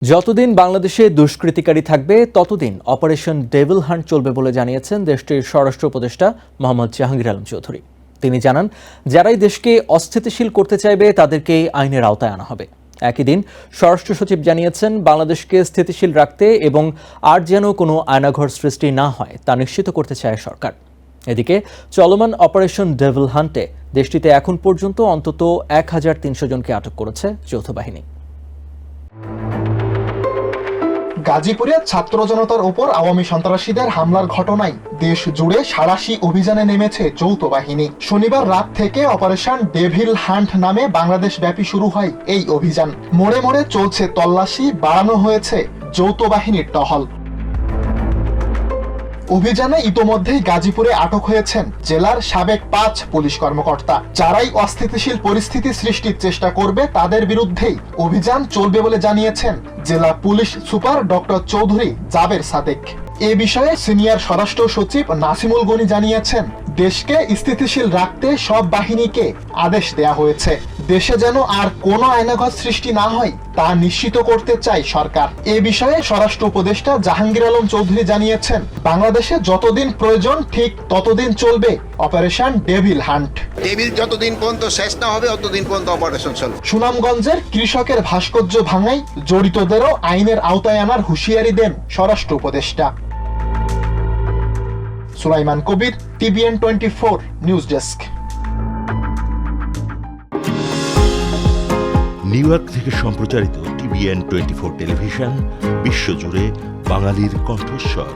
যতদিন বাংলাদেশে দুষ্কৃতিকারী থাকবে ততদিন অপারেশন ডেভিল হান্ট চলবে বলে জানিয়েছেন দেশটির স্বরাষ্ট্র উপদেষ্টা মোহাম্মদ জাহাঙ্গীর আলম চৌধুরী। তিনি জানান, যারাই দেশকে অস্থিতিশীল করতে চাইবে তাদেরকে আইনের আওতায় আনা হবে। একই দিন স্বরাষ্ট্র সচিব জানিয়েছেন, বাংলাদেশকে স্থিতিশীল রাখতে এবং আর যেন কোনো আয়নাঘর সৃষ্টি না হয় তা নিশ্চিত করতে চায় সরকার। এদিকে চলমান অপারেশন ডেভিল হান্টে দেশটিতে এখন পর্যন্ত অন্তত ১,৩০০ জনকে আটক করেছে যৌথ বাহিনী। গাজীপুরে ছাত্র জনতার উপর আওয়ামী সন্ত্রাসীদের হামলার ঘটনায় দেশ জুড়ে সাঁড়াশি অভিযানে নেমেছে যৌথ বাহিনী। শনিবার রাত থেকে অপারেশন ডেভিল হান্ট নামে বাংলাদেশ ব্যাপী শুরু হয় এই অভিযান। মোড়ে মোড়ে চলছে তল্লাশি, বাড়ানো হয়েছে যৌথ বাহিনীর টহল। অভিযানে ইতোমধ্যেই গাজীপুরে আটক হয়েছেন জেলার সাবেক ৫ পুলিশ কর্মকর্তা। যারাই অস্থিতিশীল পরিস্থিতি সৃষ্টির চেষ্টা করবে তাদের বিরুদ্ধেই অভিযান চলবে বলে জানিয়েছেন জেলা police super doctor Chowdhury Jaber Sadek. এ বিষয়ে সিনিয়র স্বরাষ্ট্র সচিব নাসিমুল গনি জানিয়েছেন, দেশকে স্থিতিশীল রাখতে সব বাহিনীকে আদেশ দেয়া হয়েছে। দেশে যেন আর কোনো আয়নাঘর সৃষ্টি না হয় তা নিশ্চিত করতে চায় সরকার। এ বিষয়ে স্বরাষ্ট্র উপদেষ্টা জাহাঙ্গীর আলম চৌধুরী জানিয়েছেন, বাংলাদেশে যতদিন প্রয়োজন ঠিক ততদিন চলবে অপারেশন ডেভিল হান্ট। ডেভিল যতদিন পর্যন্ত শেষ না হবে ততদিন পর্যন্ত অপারেশন চলবে। সুনামগঞ্জের কৃষকের ভাস্কর্য ভাঙায় জড়িতদেরও আইনের আওতায় আনার হুঁশিয়ারি দেন স্বরাষ্ট্র উপদেষ্টা। সুলাইমান কবির, TVN 24 news desk. New York থেকে সম্প্রচারিত TVN 24 টেলিভিশন বিশ্বজুড়ে বাঙালির কণ্ঠস্বর।